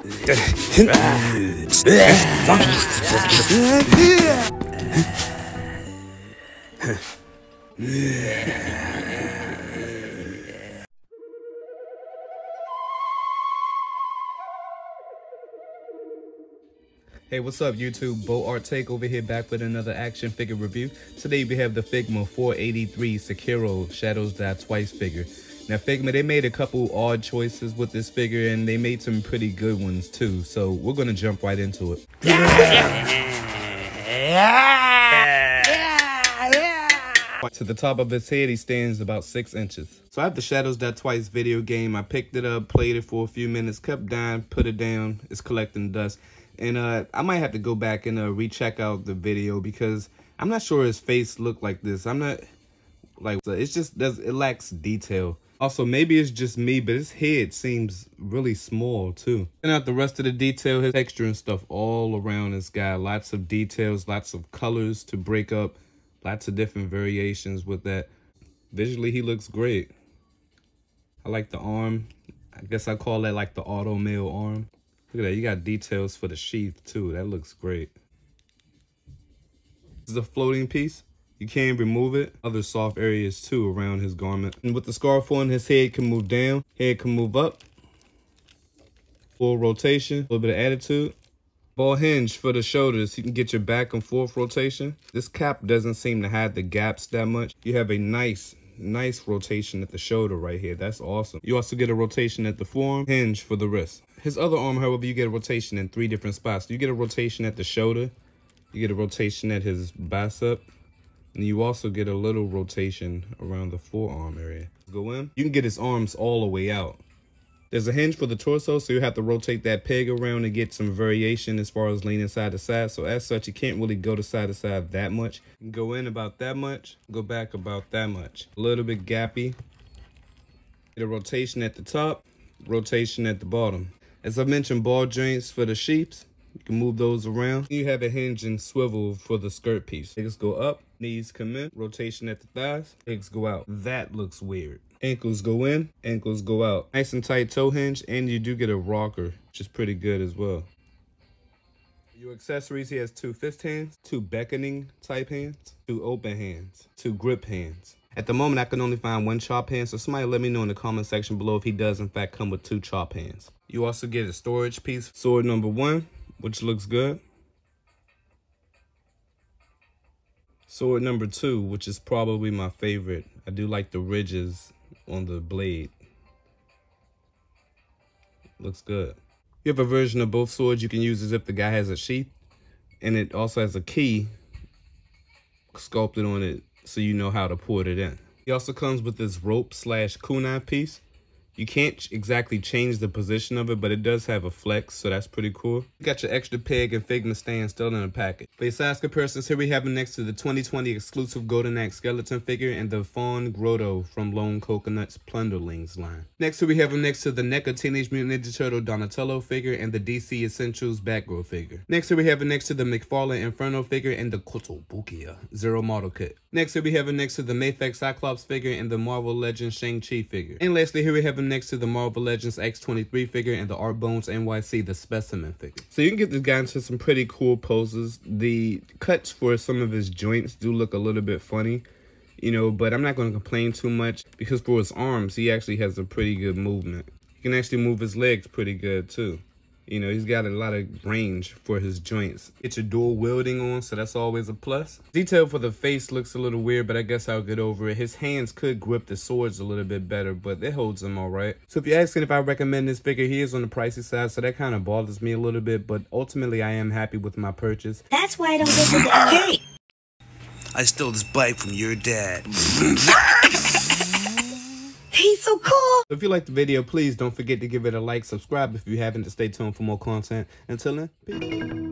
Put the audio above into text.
Hey, what's up YouTube? BoArtTakeOver here, back with another action figure review. Today we have the Figma 483 Sekiro Shadows Die Twice figure. Now Figma, they made a couple odd choices with this figure and they made some pretty good ones too. So we're gonna jump right into it. To the top of his head, he stands about 6 inches. So I have the Shadows Die Twice video game. I picked it up, played it for a few minutes, kept dying, put it down. It's collecting dust. And I might have to go back and recheck out the video because I'm not sure his face looked like this. I'm not like, it's just it lacks detail. Also, maybe it's just me, but his head seems really small too. And out the rest of the detail, his texture and stuff all around this guy. Lots of details, lots of colors to break up, lots of different variations with that. Visually, he looks great. I like the arm. I guess I call that like the auto mail arm. Look at that, you got details for the sheath too. That looks great. This is a floating piece. You can remove it. Other soft areas too around his garment. And with the scarf on, his head can move down, head can move up. Full rotation, a little bit of attitude. Ball hinge for the shoulders. You can get your back and forth rotation. This cap doesn't seem to have the gaps that much. You have a nice rotation at the shoulder right here. That's awesome. You also get a rotation at the forearm, hinge for the wrist. His other arm, however, you get a rotation in 3 different spots. You get a rotation at the shoulder, you get a rotation at his bicep, and you also get a little rotation around the forearm area. Go in, you can get his arms all the way out. There's a hinge for the torso, so you have to rotate that peg around to get some variation as far as leaning side to side. So as such, you can't really go to side that much. You can go in about that much, go back about that much. A little bit gappy. Get a rotation at the top, rotation at the bottom. As I mentioned, ball joints for the sheaths. You can move those around. You have a hinge and swivel for the skirt piece. Legs go up, knees come in, rotation at the thighs, legs go out. That looks weird. Ankles go in, ankles go out. Nice and tight toe hinge, and you do get a rocker, which is pretty good as well. Your accessories, he has 2 fist hands, 2 beckoning type hands, 2 open hands, 2 grip hands. At the moment, I can only find 1 chop hand, so somebody let me know in the comment section below if he does in fact come with 2 chop hands. You also get a storage piece, sword number 1, which looks good. Sword number 2, which is probably my favorite. I do like the ridges on the blade. Looks good. You have a version of both swords you can use as if the guy has a sheath, and it also has a key sculpted on it so you know how to put it in. He also comes with this rope / kunai piece. You can't exactly change the position of it, but it does have a flex, so that's pretty cool. You got your extra peg and Figma stand still in the package. For your size comparisons, here we have him next to the 2020 exclusive Golden Axe skeleton figure and the Fawn Grotto from Lone Coconut's Plunderlings line. Next, here we have him next to the NECA Teenage Mutant Ninja Turtle Donatello figure and the DC Essentials Batgirl figure. Next, here we have him next to the McFarlane Inferno figure and the Kotobukiya Zero model kit. Next, here we have him next to the Mayfak Cyclops figure and the Marvel Legends Shang-Chi figure. And lastly, here we have him next to the Marvel Legends X-23 figure and the Art Bones NYC the Specimen figure. So you can get this guy into some pretty cool poses. The cuts for some of his joints do look a little bit funny, you know, but I'm not going to complain too much because for his arms, he actually has a pretty good movement. He can actually move his legs pretty good too. You know, he's got a lot of range for his joints. Get your dual wielding on, so that's always a plus. Detail for the face looks a little weird, but I guess I'll get over it. His hands could grip the swords a little bit better, but it holds them all right. So if you're asking if I recommend this figure, he is on the pricey side, so that kind of bothers me a little bit, but ultimately I am happy with my purchase. That's why I don't get the Hey! I stole this bike from your dad. He's so cool! If you liked the video, please don't forget to give it a like, subscribe if you haven't, to stay tuned for more content. Until then, peace.